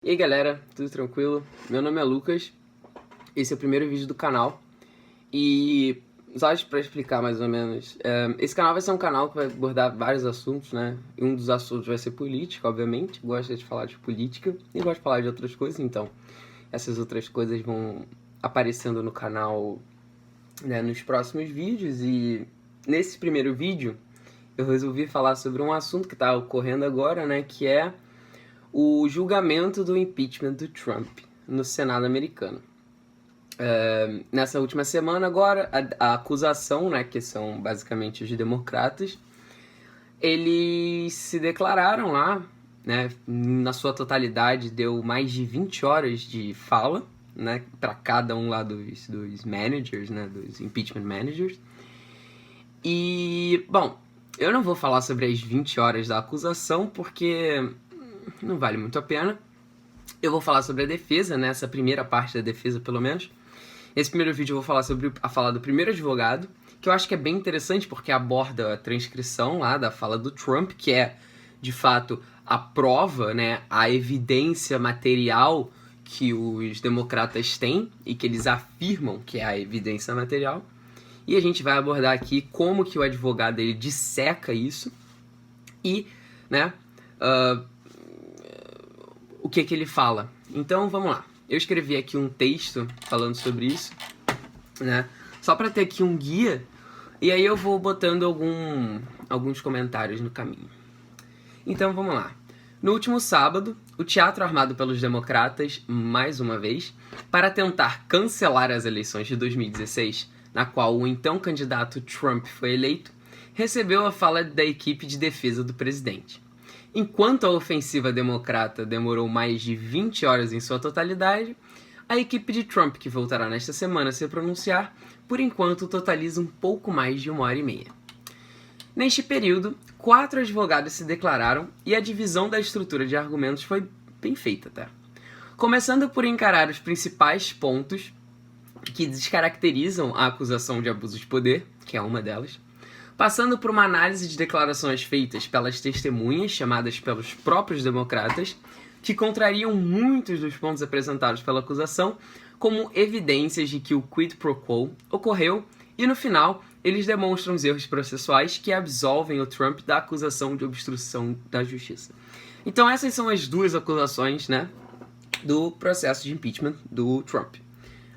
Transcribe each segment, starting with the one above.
E aí galera, tudo tranquilo? Meu nome é Lucas, esse é o primeiro vídeo do canal e só para explicar mais ou menos, esse canal vai ser um canal que vai abordar vários assuntos, né? E um dos assuntos vai ser política, obviamente, gosto de falar de política e gosto de falar de outras coisas, então essas outras coisas vão aparecendo no canal, né, nos próximos vídeos. E nesse primeiro vídeo eu resolvi falar sobre um assunto que está ocorrendo agora, né, que é o julgamento do impeachment do Trump no Senado americano. Nessa última semana agora, a acusação, né, que são basicamente os democratas, eles se declararam lá, né, na sua totalidade deu mais de 20 horas de fala, né, para cada um lá dos managers, né, dos impeachment managers. E, bom, eu não vou falar sobre as 20 horas da acusação porque não vale muito a pena. Eu vou falar sobre a defesa, né? Essa primeira parte da defesa, pelo menos. Nesse primeiro vídeo eu vou falar sobre a fala do primeiro advogado, que eu acho que é bem interessante porque aborda a transcrição lá da fala do Trump, que é, de fato, a prova, né? A evidência material que os democratas têm e que eles afirmam que é a evidência material. E a gente vai abordar aqui como que o advogado ele disseca isso e, né, o que ele fala. Então, vamos lá. Eu escrevi aqui um texto falando sobre isso, né, só para ter aqui um guia, e aí eu vou botando alguns comentários no caminho. Então, vamos lá. No último sábado, o teatro armado pelos democratas, mais uma vez, para tentar cancelar as eleições de 2016, na qual o então candidato Trump foi eleito, recebeu a fala da equipe de defesa do presidente. Enquanto a ofensiva democrata demorou mais de 20 horas em sua totalidade, a equipe de Trump, que voltará nesta semana a se pronunciar, por enquanto totaliza um pouco mais de 1h30. Neste período, 4 advogados se declararam e a divisão da estrutura de argumentos foi bem feita, tá? Começando por encarar os principais pontos que descaracterizam a acusação de abuso de poder, que é uma delas, passando por uma análise de declarações feitas pelas testemunhas, chamadas pelos próprios democratas, que contrariam muitos dos pontos apresentados pela acusação como evidências de que o quid pro quo ocorreu, e no final eles demonstram os erros processuais que absolvem o Trump da acusação de obstrução da justiça. Então essas são as duas acusações, né, do processo de impeachment do Trump: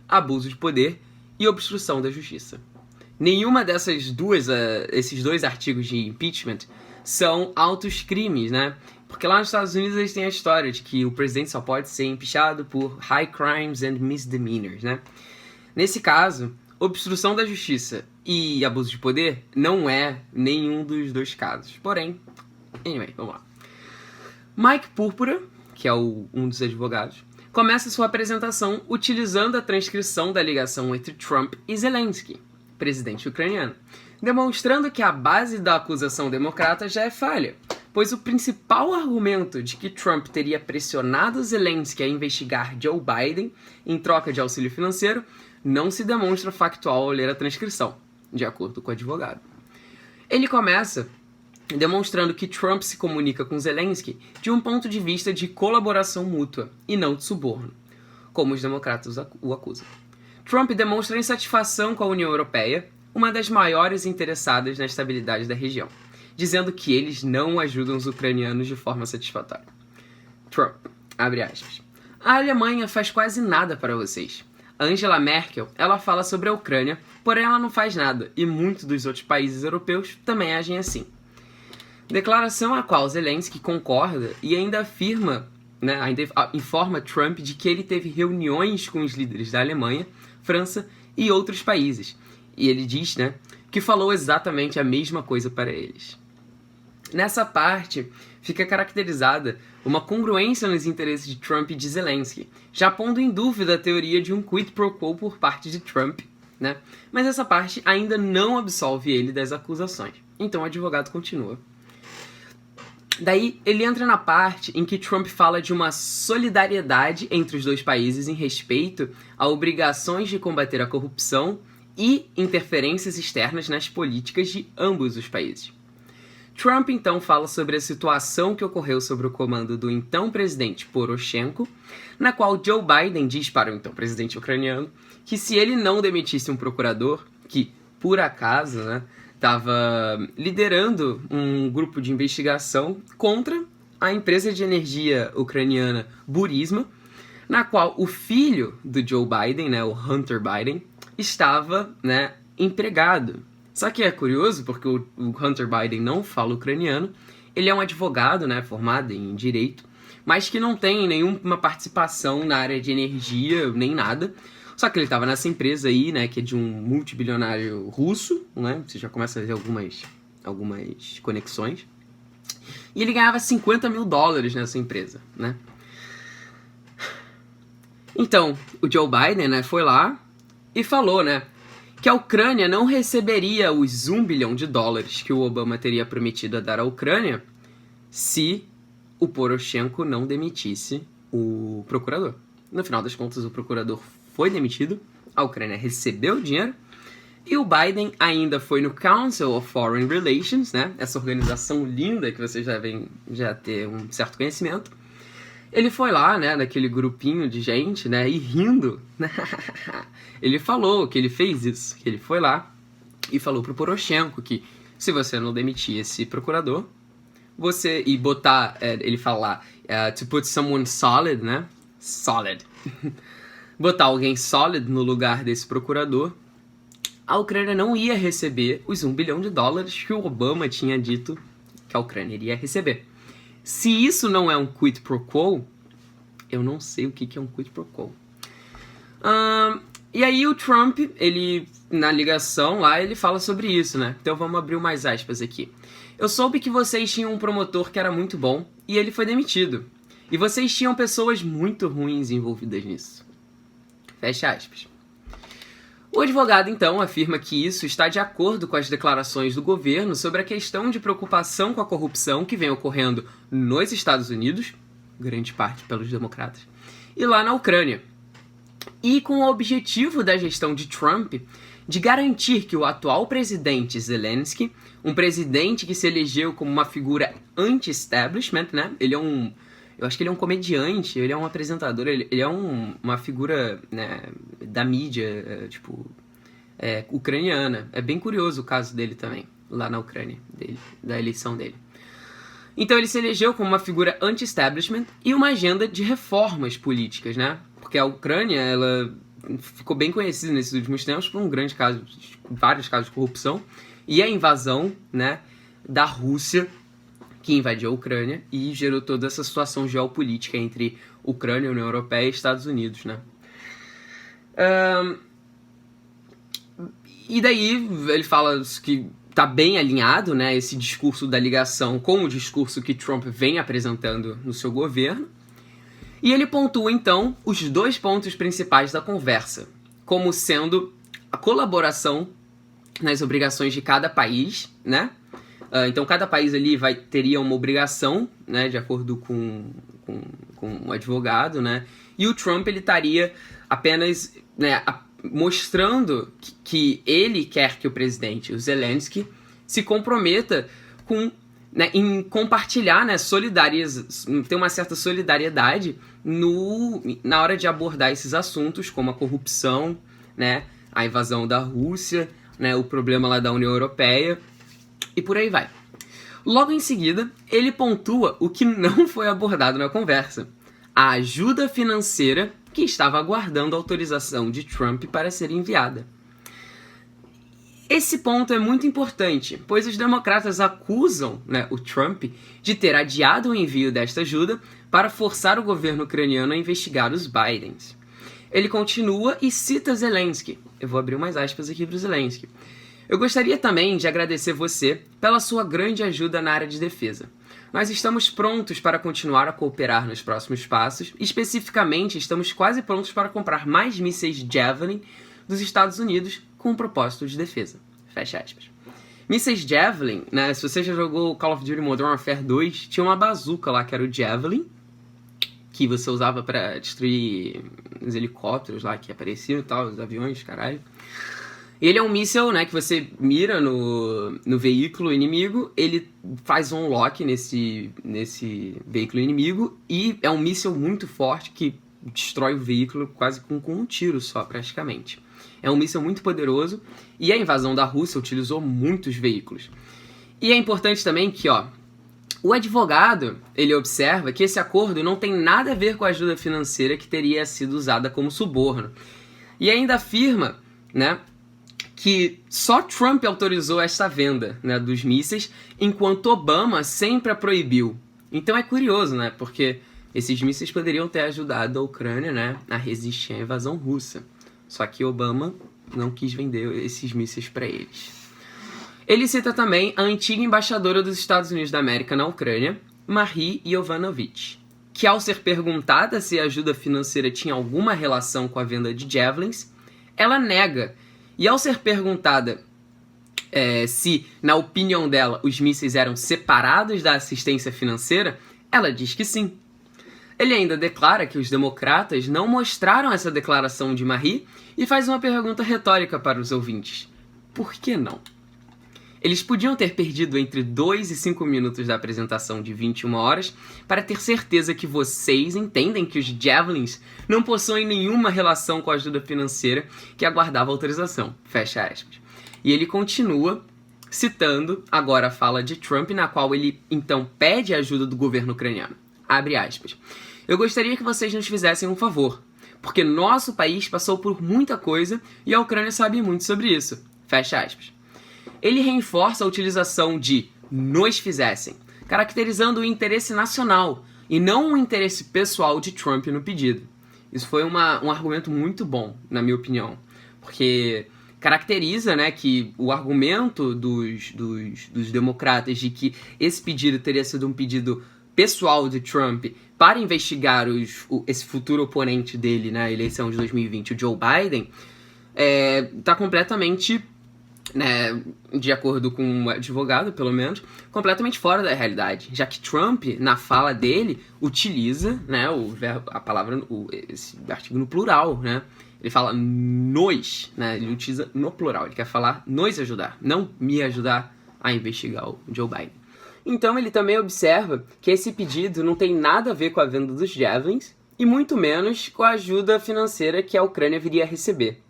abuso de poder e obstrução da justiça. Nenhuma dessas esses dois artigos de impeachment são altos crimes, né? Porque lá nos Estados Unidos eles têm a história de que o presidente só pode ser impeachado por high crimes and misdemeanors, né? Nesse caso, obstrução da justiça e abuso de poder não é nenhum dos dois casos. Porém, anyway, vamos lá. Mike Púrpura, que é um dos advogados, começa sua apresentação utilizando a transcrição da ligação entre Trump e Zelensky, presidente ucraniano, demonstrando que a base da acusação democrata já é falha, pois o principal argumento de que Trump teria pressionado Zelensky a investigar Joe Biden em troca de auxílio financeiro não se demonstra factual ao ler a transcrição, de acordo com o advogado. Ele começa demonstrando que Trump se comunica com Zelensky de um ponto de vista de colaboração mútua e não de suborno, como os democratas o acusam. Trump demonstra insatisfação com a União Europeia, uma das maiores interessadas na estabilidade da região, dizendo que eles não ajudam os ucranianos de forma satisfatória. Trump, abre aspas, a Alemanha faz quase nada para vocês. Angela Merkel, ela fala sobre a Ucrânia, porém ela não faz nada, e muitos dos outros países europeus também agem assim. Declaração a qual Zelensky concorda e ainda afirma, né, ainda informa Trump de que ele teve reuniões com os líderes da Alemanha, França e outros países. E ele diz, né, que falou exatamente a mesma coisa para eles. Nessa parte, fica caracterizada uma congruência nos interesses de Trump e de Zelensky, já pondo em dúvida a teoria de um quid pro quo por parte de Trump, né? Mas essa parte ainda não absolve ele das acusações. Então o advogado continua. Daí ele entra na parte em que Trump fala de uma solidariedade entre os dois países em respeito a obrigações de combater a corrupção e interferências externas nas políticas de ambos os países. Trump, então, fala sobre a situação que ocorreu sob o comando do então presidente Poroshenko, na qual Joe Biden diz para o então presidente ucraniano que se ele não demitisse um procurador, que, por acaso, né, estava liderando um grupo de investigação contra a empresa de energia ucraniana Burisma, na qual o filho do Joe Biden, né, o Hunter Biden, estava, né, empregado. Só que é curioso porque o Hunter Biden não fala ucraniano, ele é um advogado, né, formado em direito, mas que não tem nenhuma participação na área de energia, nem nada. Só que ele estava nessa empresa aí, né, que é de um multibilionário russo, né, você já começa a ver algumas conexões. E ele ganhava $50 mil nessa empresa, né. Então, o Joe Biden, né, foi lá e falou, né, que a Ucrânia não receberia os $1 bilhão que o Obama teria prometido a dar à Ucrânia se o Poroshenko não demitisse o procurador. No final das contas, o procurador foi demitido, a Ucrânia recebeu o dinheiro, e o Biden ainda foi no Council of Foreign Relations, né, essa organização linda que vocês devem já ter um certo conhecimento. Ele foi lá, né, naquele grupinho de gente, né, e rindo, ele falou que ele fez isso, que ele foi lá e falou pro Poroshenko que se você não demitir esse procurador, você, e botar, ele fala lá, to put someone solid, né, solid, botar alguém solid no lugar desse procurador, a Ucrânia não ia receber os $1 bilhão que o Obama tinha dito que a Ucrânia iria receber. Se isso não é um quid pro quo, eu não sei o que é um quid pro quo. E aí o Trump, ele, na ligação lá, ele fala sobre isso, né? Então vamos abrir mais aspas aqui. Eu soube que vocês tinham um promotor que era muito bom e ele foi demitido. E vocês tinham pessoas muito ruins envolvidas nisso. Fecha aspas. O advogado, então, afirma que isso está de acordo com as declarações do governo sobre a questão de preocupação com a corrupção que vem ocorrendo nos Estados Unidos, grande parte pelos democratas, e lá na Ucrânia. E com o objetivo da gestão de Trump de garantir que o atual presidente Zelensky, um presidente que se elegeu como uma figura anti-establishment, né? Eu acho que ele é um comediante, ele é um apresentador, ele é uma figura, né, da mídia, ucraniana. É bem curioso o caso dele também, lá na Ucrânia, da eleição dele. Então ele se elegeu como uma figura anti-establishment e uma agenda de reformas políticas, né? Porque a Ucrânia, ela ficou bem conhecida nesses últimos tempos por vários casos de corrupção e a invasão, né, da Rússia, que invadiu a Ucrânia e gerou toda essa situação geopolítica entre Ucrânia, União Europeia e Estados Unidos, né? E daí ele fala que tá bem alinhado, né, esse discurso da ligação com o discurso que Trump vem apresentando no seu governo. E ele pontua, então, os 2 pontos principais da conversa, como sendo a colaboração nas obrigações de cada país, né? Então, cada país ali teria uma obrigação, né, de acordo com o advogado, né? E o Trump, ele estaria apenas, né, mostrando que ele quer que o presidente, o Zelensky, se comprometa com, né, em compartilhar, né, ter uma certa solidariedade na hora de abordar esses assuntos, como a corrupção, né, a invasão da Rússia, né, o problema lá da União Europeia, e por aí vai. Logo em seguida, ele pontua o que não foi abordado na conversa: a ajuda financeira que estava aguardando a autorização de Trump para ser enviada. Esse ponto é muito importante, pois os democratas acusam, né, o Trump de ter adiado o envio desta ajuda para forçar o governo ucraniano a investigar os Bidens. Ele continua e cita Zelensky. Eu vou abrir umas aspas aqui para o Zelensky. Eu gostaria também de agradecer você pela sua grande ajuda na área de defesa. Nós estamos prontos para continuar a cooperar nos próximos passos. Especificamente, estamos quase prontos para comprar mais mísseis Javelin dos Estados Unidos com um propósito de defesa. Fecha aspas. Mísseis Javelin, né? Se você já jogou Call of Duty Modern Warfare 2, tinha uma bazuca lá que era o Javelin, que você usava para destruir os helicópteros lá que apareciam e tal, os aviões, caralho. Ele é um míssil, né, que você mira no veículo inimigo, ele faz um lock nesse veículo inimigo e é um míssil muito forte que destrói o veículo quase com um tiro só, praticamente. É um míssil muito poderoso e a invasão da Rússia utilizou muitos veículos. E é importante também que, o advogado, ele observa que esse acordo não tem nada a ver com a ajuda financeira que teria sido usada como suborno. E ainda afirma, né, que só Trump autorizou esta venda, né, dos mísseis, enquanto Obama sempre a proibiu. Então é curioso, né, porque esses mísseis poderiam ter ajudado a Ucrânia, né, a resistir à invasão russa. Só que Obama não quis vender esses mísseis para eles. Ele cita também a antiga embaixadora dos Estados Unidos da América na Ucrânia, Marie Yovanovitch, que ao ser perguntada se a ajuda financeira tinha alguma relação com a venda de Javelins, ela nega. E ao ser perguntada se, na opinião dela, os mísseis eram separados da assistência financeira, ela diz que sim. Ele ainda declara que os democratas não mostraram essa declaração de Marie e faz uma pergunta retórica para os ouvintes. Por que não? Eles podiam ter perdido entre 2 e 5 minutos da apresentação de 21 horas para ter certeza que vocês entendem que os Javelins não possuem nenhuma relação com a ajuda financeira que aguardava autorização. Fecha aspas. E ele continua citando agora a fala de Trump, na qual ele então pede a ajuda do governo ucraniano. Abre aspas. Eu gostaria que vocês nos fizessem um favor, porque nosso país passou por muita coisa e a Ucrânia sabe muito sobre isso. Fecha aspas. Ele reforça a utilização de nos fizessem, caracterizando o interesse nacional e não o interesse pessoal de Trump no pedido. Isso foi um argumento muito bom, na minha opinião, porque caracteriza, né, que o argumento dos democratas de que esse pedido teria sido um pedido pessoal de Trump para investigar esse futuro oponente dele na eleição de 2020, o Joe Biden, está completamente, né, de acordo com o advogado, pelo menos, completamente fora da realidade, já que Trump, na fala dele, utiliza, né, a palavra, esse artigo no plural, né? Ele fala nos, né? Ele utiliza no plural, ele quer falar nos ajudar, não me ajudar a investigar o Joe Biden. Então ele também observa que esse pedido não tem nada a ver com a venda dos Javelins e muito menos com a ajuda financeira que a Ucrânia viria a receber.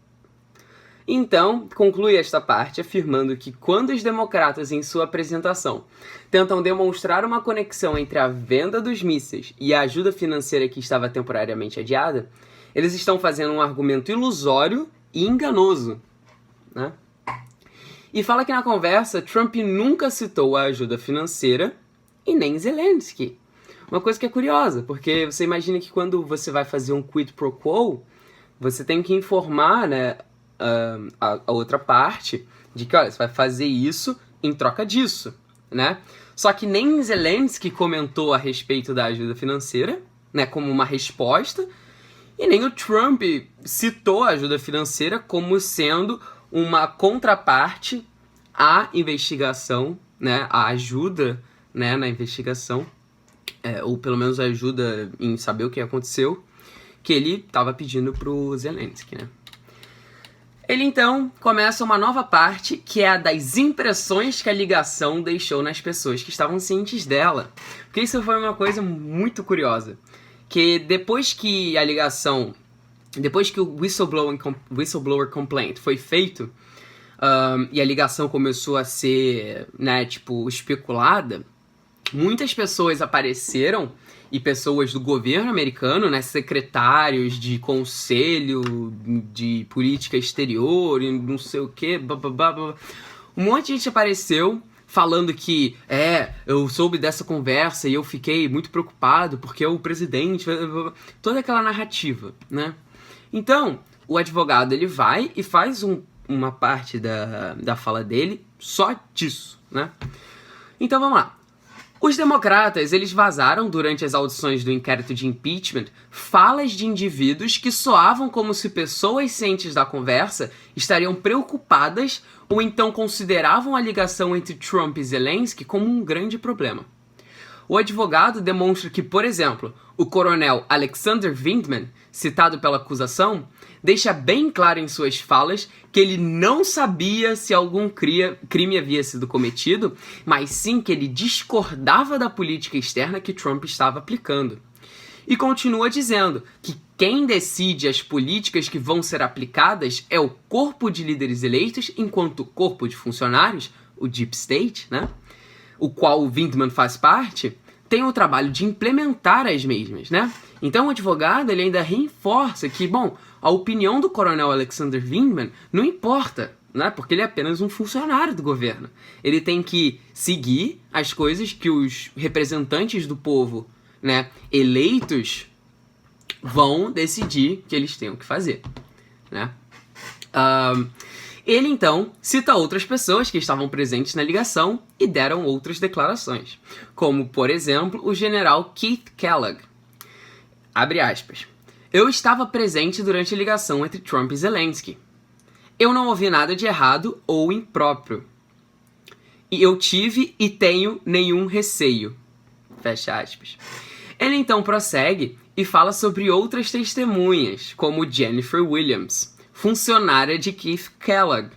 Então, conclui esta parte afirmando que quando os democratas, em sua apresentação, tentam demonstrar uma conexão entre a venda dos mísseis e a ajuda financeira que estava temporariamente adiada, eles estão fazendo um argumento ilusório e enganoso, né? E fala que na conversa, Trump nunca citou a ajuda financeira e nem Zelensky. Uma coisa que é curiosa, porque você imagina que quando você vai fazer um quid pro quo, você tem que informar, né, a outra parte de que, olha, você vai fazer isso em troca disso, né? Só que nem Zelensky comentou a respeito da ajuda financeira, né, como uma resposta, e nem o Trump citou a ajuda financeira como sendo uma contraparte à investigação, né, a ajuda, né, na investigação, ou pelo menos a ajuda em saber o que aconteceu, que ele estava pedindo pro Zelensky, né? Ele então começa uma nova parte, que é a das impressões que a ligação deixou nas pessoas que estavam cientes dela. Porque isso foi uma coisa muito curiosa. Que depois que a ligação, depois que o whistleblower complaint foi feito, e a ligação começou a ser, né, tipo, especulada, muitas pessoas apareceram, e pessoas do governo americano, né, secretários de conselho de política exterior e não sei o que, um monte de gente apareceu falando que, eu soube dessa conversa e eu fiquei muito preocupado porque o presidente, toda aquela narrativa, né? Então, o advogado, ele vai e faz uma parte da fala dele só disso, né? Então, vamos lá. Os democratas, eles vazaram durante as audições do inquérito de impeachment falas de indivíduos que soavam como se pessoas cientes da conversa estariam preocupadas ou então consideravam a ligação entre Trump e Zelensky como um grande problema. O advogado demonstra que, por exemplo, o coronel Alexander Vindman, citado pela acusação, deixa bem claro em suas falas que ele não sabia se algum crime havia sido cometido, mas sim que ele discordava da política externa que Trump estava aplicando. E continua dizendo que quem decide as políticas que vão ser aplicadas é o corpo de líderes eleitos, enquanto o corpo de funcionários, o Deep State, né, o qual o Vindman faz parte, tem o trabalho de implementar as mesmas, né? Então o advogado ele ainda reforça que, bom, a opinião do coronel Alexander Vindman não importa, né? Porque ele é apenas um funcionário do governo. Ele tem que seguir as coisas que os representantes do povo, né, eleitos, vão decidir que eles tenham que fazer, né? Ele, então, cita outras pessoas que estavam presentes na ligação e deram outras declarações, como, por exemplo, o general Keith Kellogg. Abre aspas. Eu estava presente durante a ligação entre Trump e Zelensky. Eu não ouvi nada de errado ou impróprio. E eu tive e tenho nenhum receio. Fecha aspas. Ele, então, prossegue e fala sobre outras testemunhas, como Jennifer Williams, funcionária de Keith Kellogg,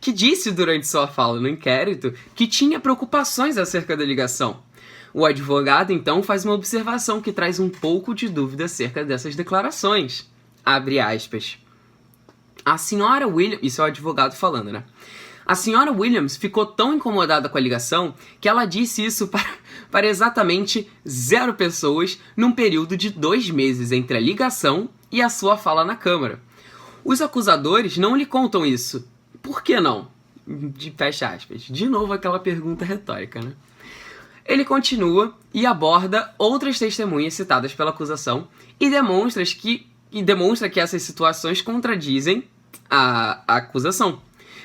que disse durante sua fala no inquérito que tinha preocupações acerca da ligação. O advogado, então, faz uma observação que traz um pouco de dúvida acerca dessas declarações. Abre aspas. A senhora Williams... Isso é o advogado falando, né? A senhora Williams ficou tão incomodada com a ligação que ela disse isso para exatamente 0 pessoas num período de 2 meses entre a ligação e a sua fala na Câmara. Os acusadores não lhe contam isso. Por que não? Fecha aspas. De novo aquela pergunta retórica, né? Ele continua e aborda outras testemunhas citadas pela acusação e demonstra que essas situações contradizem a acusação,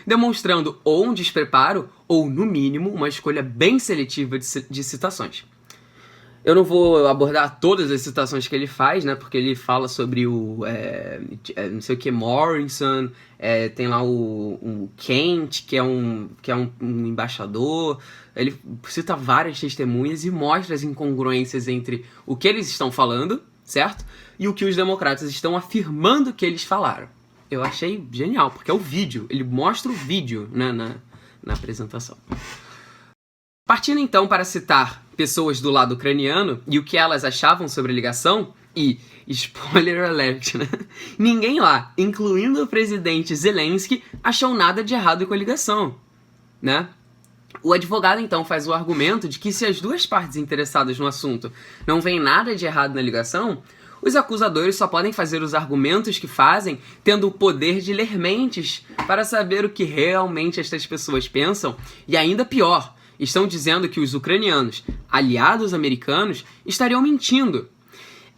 demonstrando ou um despreparo ou, no mínimo, uma escolha bem seletiva de citações. Eu não vou abordar todas as citações que ele faz, né? Porque ele fala sobre o não sei o que, Morrison, tem lá o Kent, que é um embaixador. Ele cita várias testemunhas e mostra as incongruências entre o que eles estão falando, certo? E o que os democratas estão afirmando que eles falaram. Eu achei genial, porque é o vídeo. Ele mostra o vídeo, né, na apresentação. Partindo então para citar pessoas do lado ucraniano e o que elas achavam sobre a ligação, e, spoiler alert, né? Ninguém lá, incluindo o presidente Zelensky, achou nada de errado com a ligação, né? O advogado então faz o argumento de que se as duas partes interessadas no assunto não veem nada de errado na ligação, os acusadores só podem fazer os argumentos que fazem tendo o poder de ler mentes para saber o que realmente estas pessoas pensam, e ainda pior, estão dizendo que os ucranianos, aliados americanos, estariam mentindo.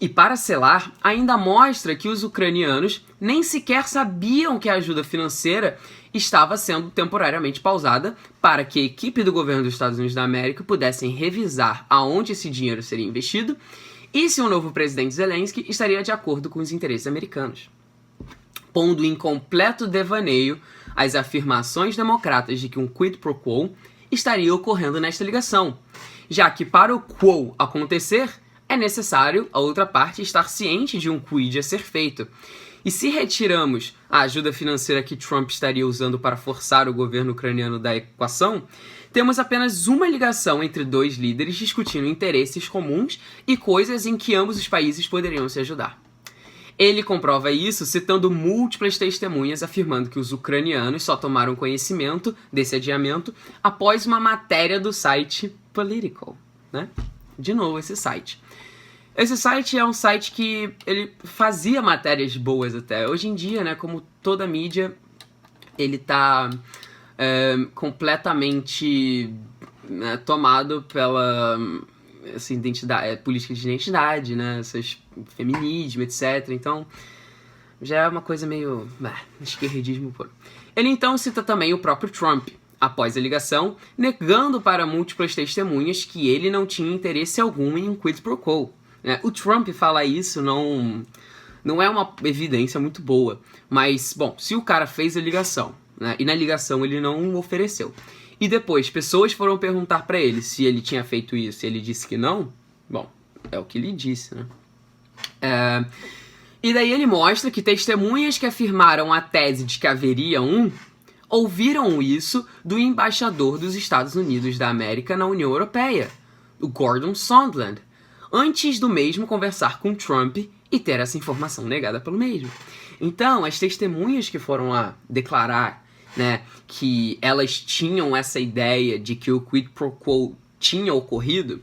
E para selar, ainda mostra que os ucranianos nem sequer sabiam que a ajuda financeira estava sendo temporariamente pausada para que a equipe do governo dos Estados Unidos da América pudessem revisar aonde esse dinheiro seria investido e se o novo presidente Zelensky estaria de acordo com os interesses americanos. Pondo em completo devaneio as afirmações democratas de que um quid pro quo estaria ocorrendo nesta ligação, já que para o quo acontecer, é necessário a outra parte estar ciente de um quid a ser feito. E se retiramos a ajuda financeira que Trump estaria usando para forçar o governo ucraniano da equação, temos apenas uma ligação entre 2 líderes discutindo interesses comuns e coisas em que ambos os países poderiam se ajudar. Ele comprova isso citando múltiplas testemunhas afirmando que os ucranianos só tomaram conhecimento desse adiamento após uma matéria do site Politico, né? De novo, esse site. Esse site é um site que ele fazia matérias boas até. Hoje em dia, né, como toda mídia, ele tá completamente tomado pela essa identidade, política de identidade, né, essas feminismo, etc. Então, já é uma coisa meio esquerdismo puro. Ele então cita também o próprio Trump, após a ligação, negando para múltiplas testemunhas que ele não tinha interesse algum em um quid pro quo. O Trump fala isso, não é uma evidência muito boa, mas, bom, se o cara fez a ligação, né, e na ligação ele não ofereceu, e depois pessoas foram perguntar pra ele se ele tinha feito isso e ele disse que não, bom, é o que ele disse, né? E daí ele mostra que testemunhas que afirmaram a tese de que haveria ouviram isso do embaixador dos Estados Unidos da América na União Europeia, o Gordon Sondland, antes do mesmo conversar com Trump e ter essa informação negada pelo mesmo. Então, as testemunhas que foram lá declarar, né, que elas tinham essa ideia de que o quid pro quo tinha ocorrido,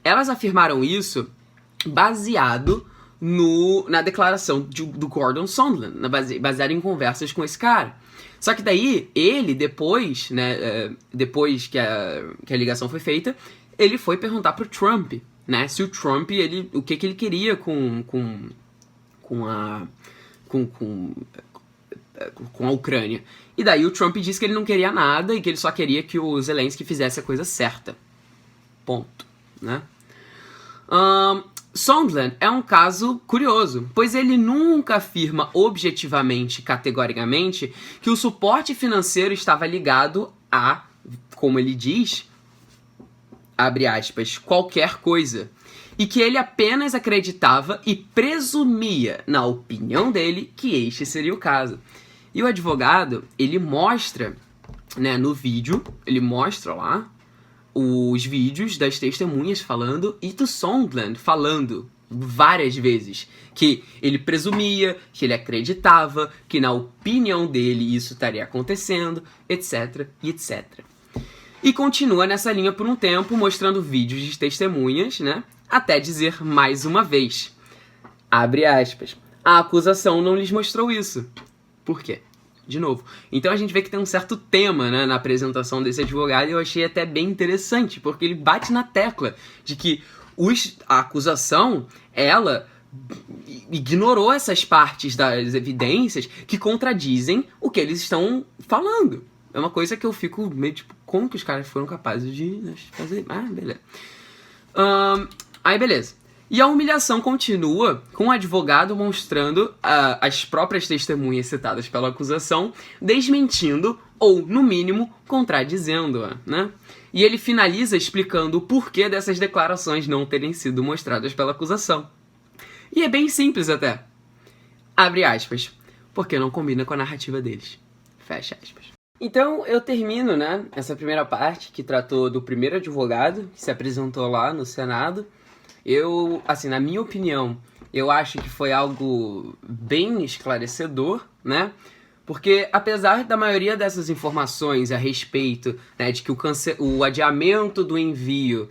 elas afirmaram isso baseado na declaração do Gordon Sondland, baseado em conversas com esse cara. Só que daí, ele, depois, né, depois que a ligação foi feita, ele foi perguntar pro Trump, né, se o Trump, o que ele queria com a Ucrânia. E daí o Trump disse que ele não queria nada e que ele só queria que o Zelensky fizesse a coisa certa. Ponto, né? Sondland é um caso curioso, pois ele nunca afirma objetivamente, categoricamente, que o suporte financeiro estava ligado a, como ele diz, abre aspas, qualquer coisa, e que ele apenas acreditava e presumia, na opinião dele, que este seria o caso. E o advogado, ele mostra, né, no vídeo, ele mostra lá os vídeos das testemunhas falando e do Sondland falando várias vezes que ele presumia, que ele acreditava, que na opinião dele isso estaria acontecendo, etc, e etc. E continua nessa linha por um tempo, mostrando vídeos de testemunhas, né, até dizer mais uma vez, abre aspas, a acusação não lhes mostrou isso. Por quê? De novo. Então a gente vê que tem um certo tema, né, na apresentação desse advogado, e eu achei até bem interessante, porque ele bate na tecla de que a acusação, ela ignorou essas partes das evidências que contradizem o que eles estão falando. É uma coisa que eu fico meio tipo, como que os caras foram capazes de fazer? Ah, beleza. Aí beleza. E a humilhação continua com o advogado mostrando as próprias testemunhas citadas pela acusação, desmentindo ou, no mínimo, contradizendo-a, né? E ele finaliza explicando o porquê dessas declarações não terem sido mostradas pela acusação. E é bem simples até. Abre aspas. Porque não combina com a narrativa deles. Fecha aspas. Então eu termino, né, essa primeira parte que tratou do primeiro advogado que se apresentou lá no Senado. Eu, assim, na minha opinião, eu acho que foi algo bem esclarecedor, né? Porque apesar da maioria dessas informações a respeito, né, de que o adiamento do envio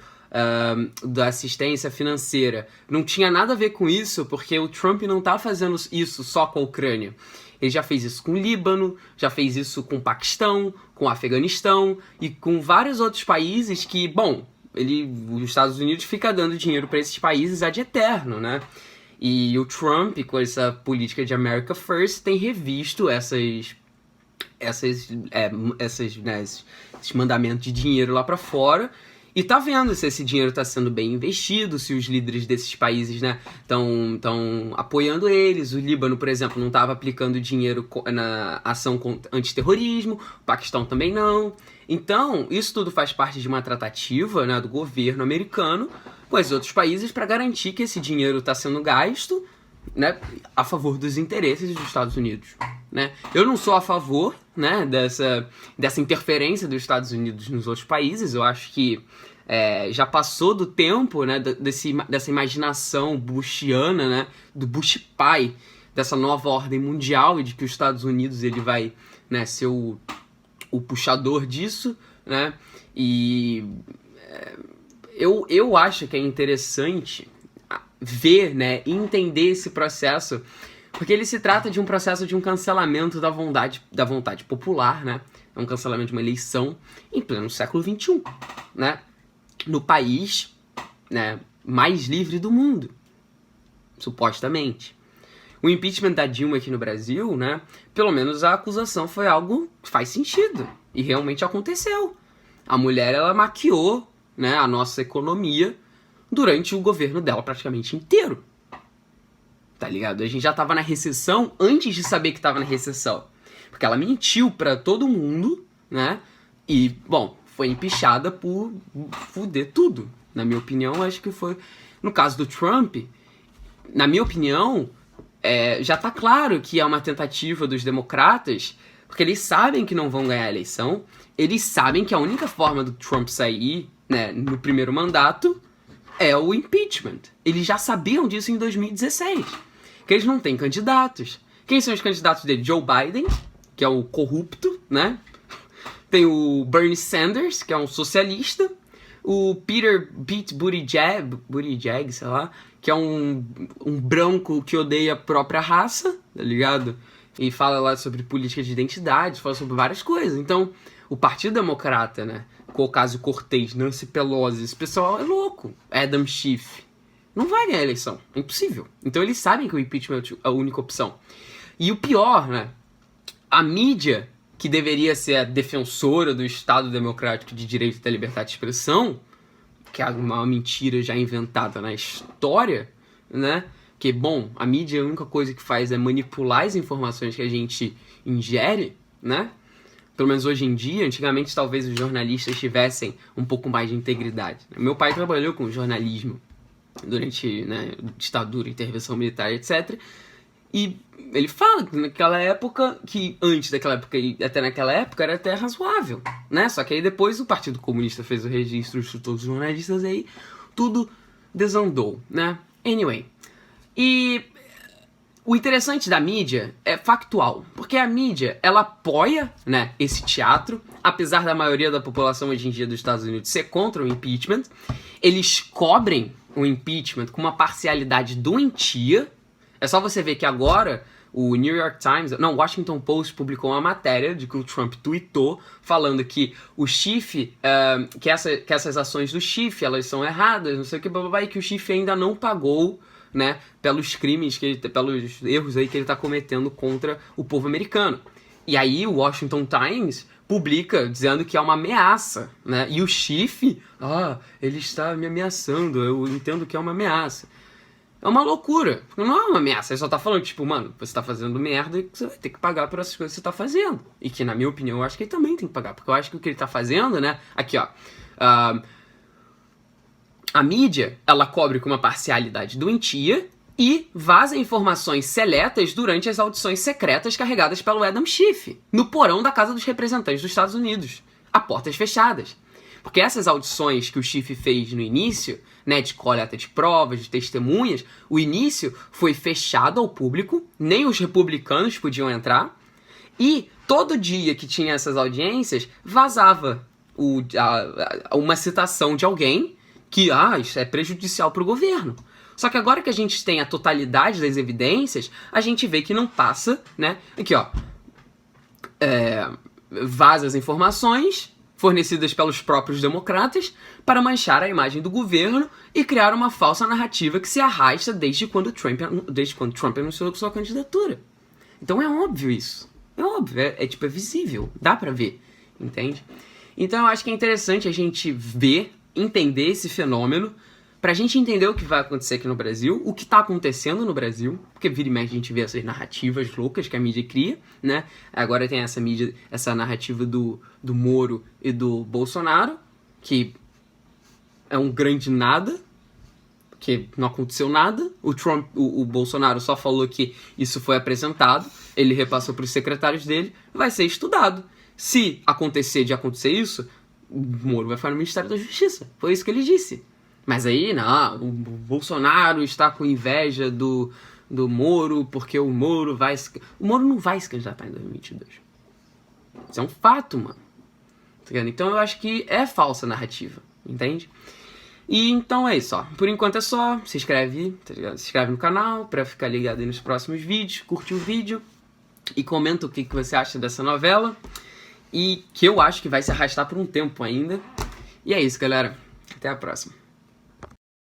da assistência financeira não tinha nada a ver com isso, porque o Trump não tá fazendo isso só com a Ucrânia. Ele já fez isso com o Líbano, já fez isso com o Paquistão, com o Afeganistão e com vários outros países que, bom, os Estados Unidos fica dando dinheiro para esses países ad eterno, né? E o Trump, com essa política de America First, tem revisto esses mandamentos de dinheiro lá para fora e tá vendo se esse dinheiro está sendo bem investido, se os líderes desses países, né, estão apoiando eles. O Líbano, por exemplo, não estava aplicando dinheiro na ação antiterrorismo, o Paquistão também não. Então, isso tudo faz parte de uma tratativa, né, do governo americano com os outros países para garantir que esse dinheiro está sendo gasto, né, a favor dos interesses dos Estados Unidos, né? Eu não sou a favor, né, dessa interferência dos Estados Unidos nos outros países. Eu acho que já passou do tempo, né, dessa imaginação bushiana, né, do Bush pai, dessa nova ordem mundial e de que os Estados Unidos ele vai, né, ser o puxador disso, né? E eu acho que é interessante ver, né, entender esse processo, porque ele se trata de um processo de um cancelamento da vontade popular, né? É um cancelamento de uma eleição em pleno século XXI, né? No país, né, mais livre do mundo, supostamente. O impeachment da Dilma aqui no Brasil, né, pelo menos a acusação foi algo que faz sentido. E realmente aconteceu. A mulher, ela maquiou, né, a nossa economia durante o governo dela praticamente inteiro. Tá ligado? A gente já tava na recessão antes de saber que tava na recessão. Porque ela mentiu pra todo mundo, né? E, bom, foi empichada por fuder tudo. Na minha opinião, acho que foi... No caso do Trump, na minha opinião, já tá claro que é uma tentativa dos democratas, porque eles sabem que não vão ganhar a eleição, eles sabem que a única forma do Trump sair, né, no primeiro mandato é o impeachment. Eles já sabiam disso em 2016, que eles não têm candidatos. Quem são os candidatos dele? Joe Biden, que é o corrupto, né? Tem o Bernie Sanders, que é um socialista. O Pete Buttigieg, sei lá, que é um branco que odeia a própria raça, tá ligado? E fala lá sobre política de identidade, fala sobre várias coisas. Então, o Partido Democrata, né? Ocasio-Cortez, Nancy Pelosi, esse pessoal é louco. Adam Schiff. Não vai ganhar a eleição. É impossível. Então, eles sabem que o impeachment é a única opção. E o pior, né? A mídia, que deveria ser a defensora do Estado Democrático de Direito e da Liberdade de Expressão, que é uma mentira já inventada na história, né? Que, bom, a mídia a única coisa que faz é manipular as informações que a gente ingere, né? Pelo menos hoje em dia. Antigamente talvez os jornalistas tivessem um pouco mais de integridade. Meu pai trabalhou com jornalismo durante, né, ditadura, intervenção militar, etc. E ele fala que naquela época, que antes daquela época e até naquela época era até razoável, né? Só que aí depois o Partido Comunista fez o registro de todos os jornalistas e aí tudo desandou, né? Anyway. E o interessante da mídia é factual, porque a mídia, ela apoia, né, esse teatro, apesar da maioria da população hoje em dia dos Estados Unidos ser contra o impeachment. Eles cobrem o impeachment com uma parcialidade doentia. É só você ver que agora o New York Times, não, o Washington Post publicou uma matéria de que o Trump tweetou falando que o Schiff, que essas ações do Schiff, elas são erradas, não sei o que, blá, blá, blá, e que o Schiff ainda não pagou, né, pelos crimes, pelos erros aí que ele está cometendo contra o povo americano. E aí o Washington Times publica dizendo que é uma ameaça, né, e o Schiff, ele está me ameaçando, eu entendo que é uma ameaça. É uma loucura, porque não é uma ameaça, ele só tá falando, tipo, mano, você tá fazendo merda e você vai ter que pagar por essas coisas que você tá fazendo. E que, na minha opinião, eu acho que ele também tem que pagar, porque eu acho que o que ele tá fazendo, né, aqui, ó, a mídia, ela cobre com uma parcialidade doentia e vaza informações seletas durante as audições secretas carregadas pelo Adam Schiff, no porão da Casa dos Representantes dos Estados Unidos, a portas fechadas. Porque essas audições que o Schiff fez no início, né, de coleta de provas, de testemunhas, o início foi fechado ao público, nem os republicanos podiam entrar, e todo dia que tinha essas audiências, vazava uma citação de alguém que, isso é prejudicial para o governo. Só que agora que a gente tem a totalidade das evidências, a gente vê que não passa, né, aqui, ó, vaza as informações fornecidas pelos próprios democratas para manchar a imagem do governo e criar uma falsa narrativa que se arrasta desde quando Trump anunciou sua candidatura. Então é óbvio isso. É óbvio, é visível, dá pra ver, entende? Então eu acho que é interessante a gente ver, entender esse fenômeno, pra gente entender o que vai acontecer aqui no Brasil, o que tá acontecendo no Brasil, porque vira e mexe a gente vê essas narrativas loucas que a mídia cria, né? Agora tem essa narrativa do Moro e do Bolsonaro, que é um grande nada, que não aconteceu nada. O Bolsonaro só falou que isso foi apresentado, ele repassou pros secretários dele, vai ser estudado. Se acontecer isso, o Moro vai ficar no Ministério da Justiça. Foi isso que ele disse. Mas aí, não, o Bolsonaro está com inveja do Moro, porque o Moro não vai se candidatar em 2022. Isso é um fato, mano. Tá ligado? Então eu acho que é falsa narrativa, entende? E então é isso, ó. Por enquanto é só. Se inscreve, tá ligado? Se inscreve no canal pra ficar ligado aí nos próximos vídeos. Curte o vídeo e comenta o que você acha dessa novela. E que eu acho que vai se arrastar por um tempo ainda. E é isso, galera. Até a próxima.